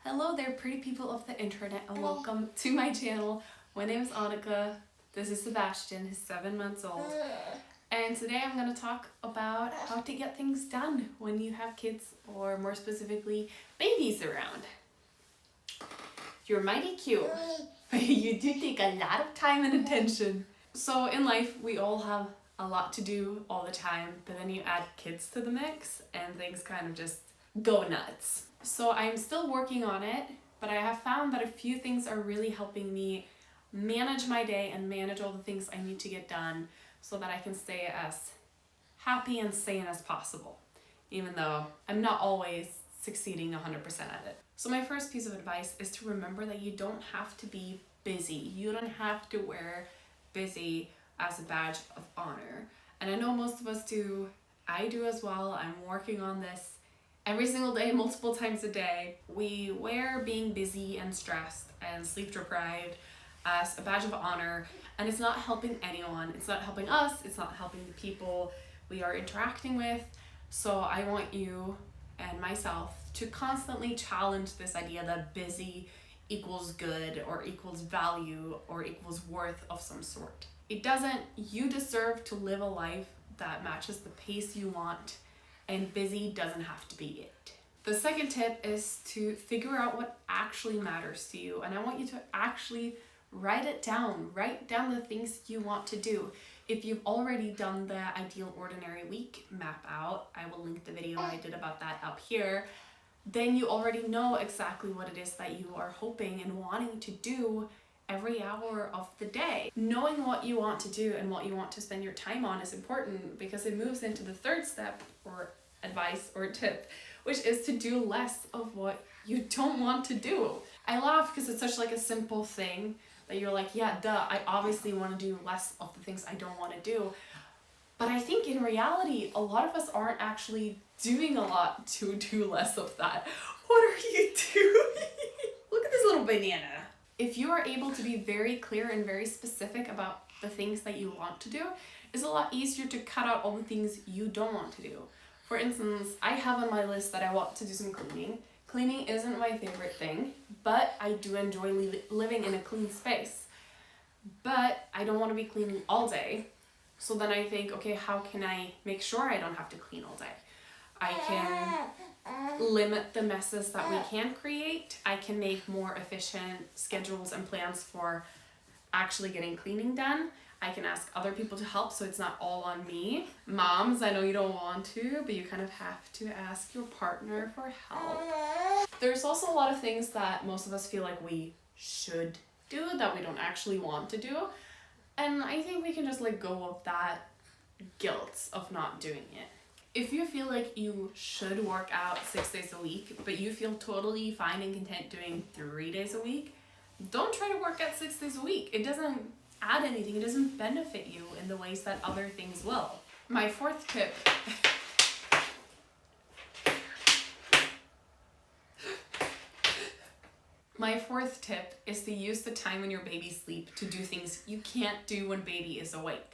Hello there, pretty people of the internet, and welcome to my channel. My name is Annika. This is Sebastian. He's 7 months old. And today I'm going to talk about how to get things done when you have kids, or more specifically, babies around. You're mighty cute, but you do take a lot of time and attention. So in life, we all have a lot to do all the time, but then you add kids to the mix and things kind of just go nuts. So I'm still working on it, but I have found that a few things are really helping me manage my day and manage all the things I need to get done so that I can stay as happy and sane as possible, even though I'm not always succeeding 100% at it. So my first piece of advice is to remember that you don't have to be busy. You don't have to wear busy as a badge of honor. And I know most of us do. I do as well. I'm working on this every single day, multiple times a day. We wear being busy and stressed and sleep deprived as a badge of honor, and it's not helping anyone. It's not helping us. It's not helping the people we are interacting with. So I want you and myself to constantly challenge this idea that busy equals good or equals value or equals worth of some sort. It doesn't. You deserve to live a life that matches the pace you want, and busy doesn't have to be it. The second tip is to figure out what actually matters to you, and I want you to actually write it down. Write down the things you want to do. If you've already done the ideal ordinary week map out, I will link the video I did about that up here, then you already know exactly what it is that you are hoping and wanting to do every hour of the day. Knowing what you want to do and what you want to spend your time on is important, because it moves into the third step or advice or tip, which is to do less of what you don't want to do. I laugh because it's such like a simple thing that you're like, yeah, duh, I obviously want to do less of the things I don't want to do. But I think in reality, a lot of us aren't actually doing a lot to do less of that. What are you doing? Look at this little banana. If you are able to be very clear and very specific about the things that you want to do, it's a lot easier to cut out all the things you don't want to do. For instance, I have on my list that I want to do some cleaning. Cleaning isn't my favorite thing, but I do enjoy living in a clean space. But I don't want to be cleaning all day. So then I think, okay, how can I make sure I don't have to clean all day? I can limit the messes that we can create. I can make more efficient schedules and plans for actually getting cleaning done. I can ask other people to help so it's not all on me. Moms, I know you don't want to, but you kind of have to ask your partner for help. There's also a lot of things that most of us feel like we should do that we don't actually want to do. And I think we can just let go of that guilt of not doing it. If you feel like you should work out 6 days a week, but you feel totally fine and content doing 3 days a week, don't try to work out 6 days a week. It doesn't add anything. It doesn't benefit you in the ways that other things will. My fourth tip is to use the time when your baby's asleep to do things you can't do when baby is awake.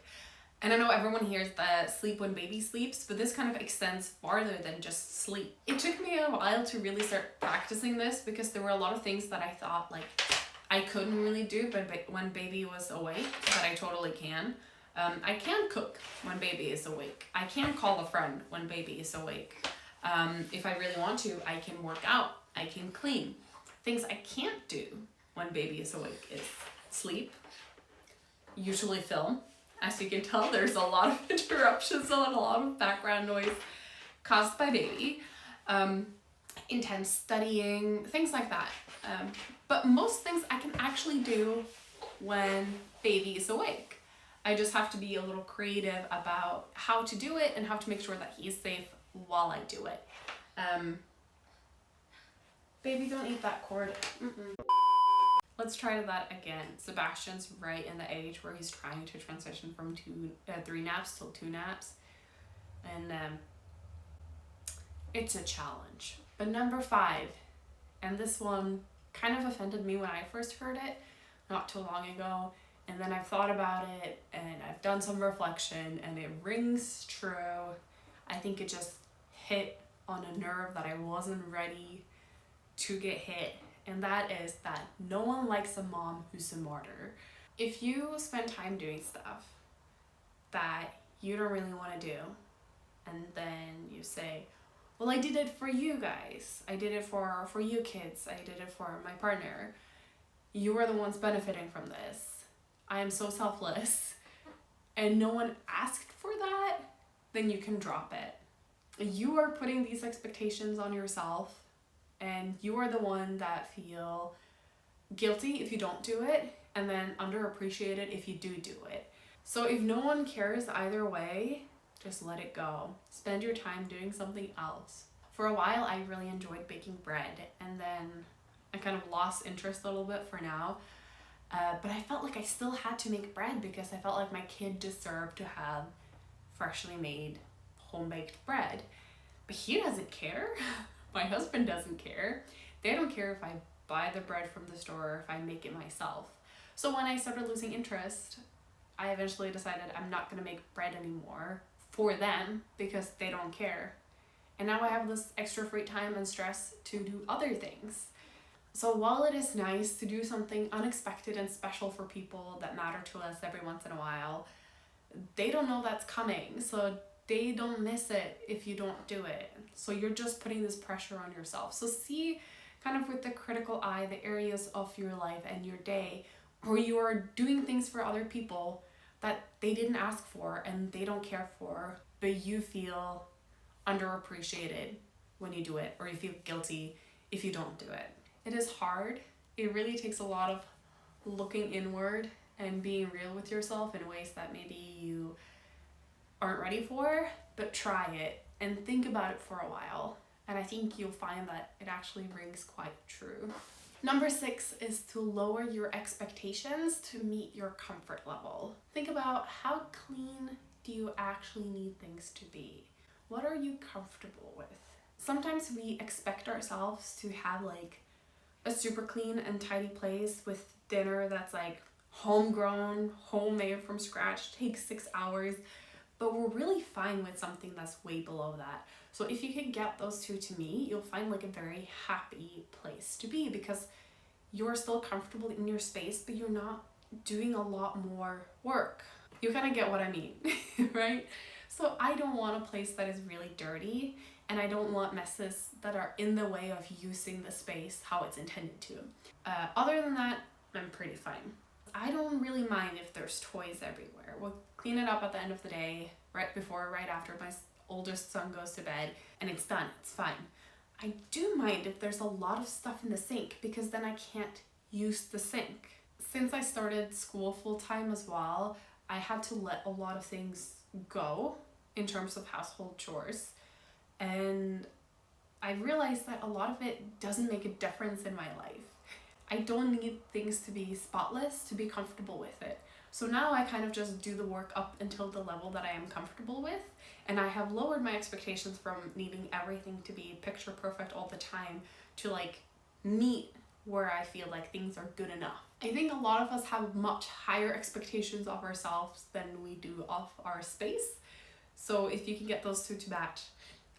And I know everyone hears the sleep when baby sleeps, but this kind of extends farther than just sleep. It took me a while to really start practicing this, because there were a lot of things that I thought like I couldn't really do but when baby was awake, but I totally can. I can cook when baby is awake. I can call a friend when baby is awake. If I really want to, I can work out. I can clean. Things I can't do when baby is awake is sleep, usually film. As you can tell, there's a lot of interruptions and a lot of background noise caused by baby. Intense studying, things like that. But most things I can actually do when baby is awake. I just have to be a little creative about how to do it and how to make sure that he's safe while I do it. Baby, don't eat that cord. Let's try that again. Sebastian's right in the age where he's trying to transition from 3 naps till 2 naps. And it's a challenge. But number 5, and this one kind of offended me when I first heard it not too long ago. And then I've thought about it and I've done some reflection and it rings true. I think it just hit on a nerve that I wasn't ready to get hit, and that is that no one likes a mom who's a martyr. If you spend time doing stuff that you don't really want to do, and then you say, well, I did it for you guys, I did it for you kids, I did it for my partner, you are the ones benefiting from this, I am so selfless, and no one asked for that, then you can drop it. You are putting these expectations on yourself, and you are the one that feel guilty if you don't do it, and then underappreciated if you do it. So if no one cares either way, just let it go. Spend your time doing something else. For a while, I really enjoyed baking bread, and then I kind of lost interest a little bit for now. But I felt like I still had to make bread because I felt like my kid deserved to have freshly made home-baked bread. But he doesn't care. My husband doesn't care. They don't care if I buy the bread from the store or if I make it myself. So when I started losing interest, I eventually decided I'm not going to make bread anymore for them because they don't care. And now I have this extra free time and stress to do other things. So while it is nice to do something unexpected and special for people that matter to us every once in a while, they don't know that's coming. So they don't miss it if you don't do it. So you're just putting this pressure on yourself. So see kind of with the critical eye the areas of your life and your day where you are doing things for other people that they didn't ask for and they don't care for, but you feel underappreciated when you do it, or you feel guilty if you don't do it. It is hard. It really takes a lot of looking inward and being real with yourself in ways that maybe you aren't ready for, but try it and think about it for a while. And I think you'll find that it actually rings quite true. Number 6 is to lower your expectations to meet your comfort level. Think about how clean do you actually need things to be? What are you comfortable with? Sometimes we expect ourselves to have like a super clean and tidy place with dinner that's like homegrown, homemade from scratch, takes 6 hours, but we're really fine with something that's way below that. So if you can get those two to meet, you'll find like a very happy place to be because you're still comfortable in your space, but you're not doing a lot more work. You kind of get what I mean, right? So I don't want a place that is really dirty, and I don't want messes that are in the way of using the space how it's intended to. Other than that, I'm pretty fine. I don't really mind if there's toys everywhere. We'll clean it up at the end of the day, right after my oldest son goes to bed, and it's done, it's fine. I do mind if there's a lot of stuff in the sink because then I can't use the sink. Since I started school full-time as well, I had to let a lot of things go in terms of household chores, and I realized that a lot of it doesn't make a difference in my life. I don't need things to be spotless to be comfortable with it. So now I kind of just do the work up until the level that I am comfortable with, and I have lowered my expectations from needing everything to be picture perfect all the time to like meet where I feel like things are good enough. I think a lot of us have much higher expectations of ourselves than we do of our space. So if you can get those two to match,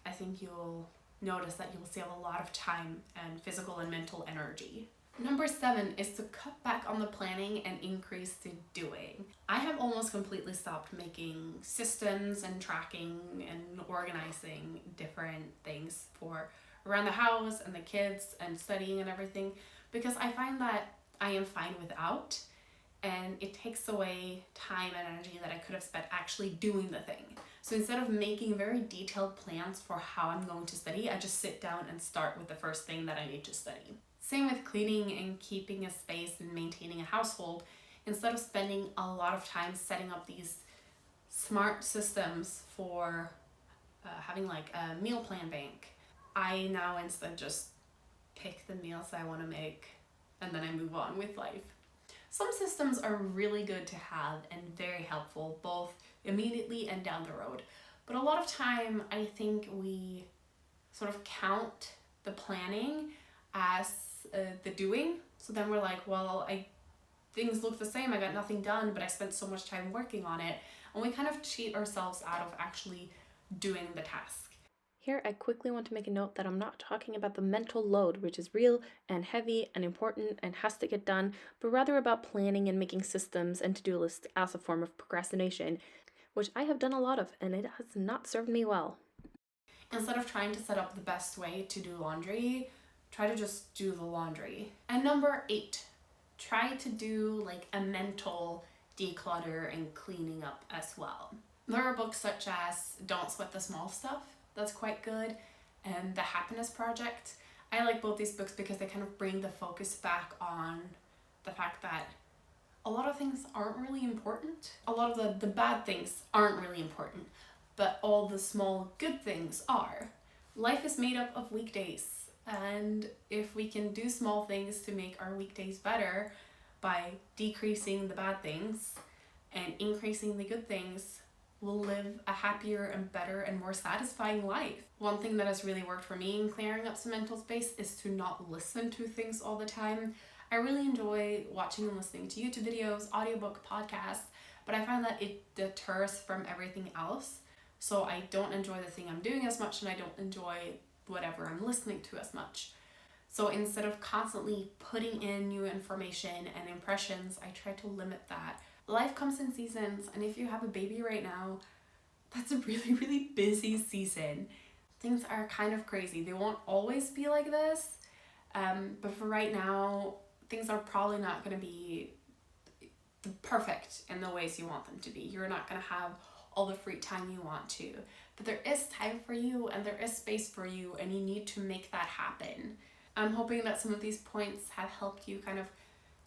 I think you'll notice that you'll save a lot of time and physical and mental energy. Number 7 is to cut back on the planning and increase the doing. I have almost completely stopped making systems and tracking and organizing different things for around the house and the kids and studying and everything because I find that I am fine without, and it takes away time and energy that I could have spent actually doing the thing. So instead of making very detailed plans for how I'm going to study, I just sit down and start with the first thing that I need to study. Same with cleaning and keeping a space and maintaining a household. Instead of spending a lot of time setting up these smart systems for having like a meal plan bank, I now instead just pick the meals I want to make and then I move on with life. Some systems are really good to have and very helpful, both immediately and down the road. But a lot of time, I think we sort of count the planning as the doing. So then we're like, well, things look the same, I got nothing done, but I spent so much time working on it. And we kind of cheat ourselves out of actually doing the task. Here, I quickly want to make a note that I'm not talking about the mental load, which is real and heavy and important and has to get done, but rather about planning and making systems and to-do lists as a form of procrastination, which I have done a lot of, and it has not served me well. Instead of trying to set up the best way to do laundry, try to just do the laundry. And number 8, try to do like a mental declutter and cleaning up as well. There are books such as Don't Sweat the Small Stuff, that's quite good, and The Happiness Project. I like both these books because they kind of bring the focus back on the fact that a lot of things aren't really important. A lot of the bad things aren't really important, but all the small good things are. Life is made up of weekdays, and if we can do small things to make our weekdays better by decreasing the bad things and increasing the good things, we'll live a happier and better and more satisfying life. One thing that has really worked for me in clearing up some mental space is to not listen to things all the time. I really enjoy watching and listening to YouTube videos, audiobook, podcasts, but I find that it deters from everything else. So I don't enjoy the thing I'm doing as much, and I don't enjoy whatever I'm listening to as much. So instead of constantly putting in new information and impressions, I try to limit that. Life comes in seasons, and if you have a baby right now, that's a really, really busy season. Things are kind of crazy. They won't always be like this, but for right now, things are probably not going to be perfect in the ways you want them to be. You're not going to have all the free time you want to, but there is time for you and there is space for you, and you need to make that happen. I'm hoping that some of these points have helped you kind of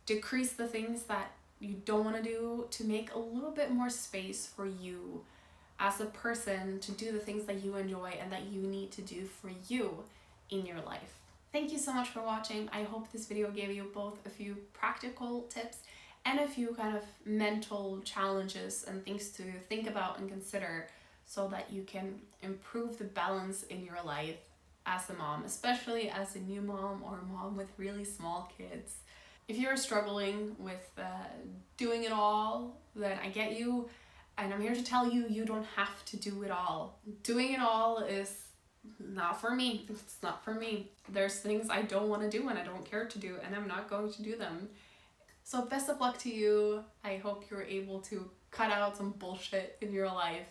decrease the things that you don't want to do to make a little bit more space for you as a person to do the things that you enjoy and that you need to do for you in your life. Thank you so much for watching. I hope this video gave you both a few practical tips and a few kind of mental challenges and things to think about and consider so that you can improve the balance in your life as a mom, especially as a new mom or a mom with really small kids. If you're struggling with doing it all, then I get you, and I'm here to tell you, you don't have to do it all. Doing it all is not for me. It's not for me. There's things I don't want to do and I don't care to do, and I'm not going to do them. So best of luck to you. I hope you're able to cut out some bullshit in your life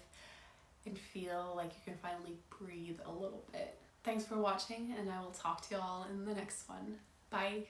and feel like you can finally breathe a little bit. Thanks for watching, and I will talk to you all in the next one. Bye.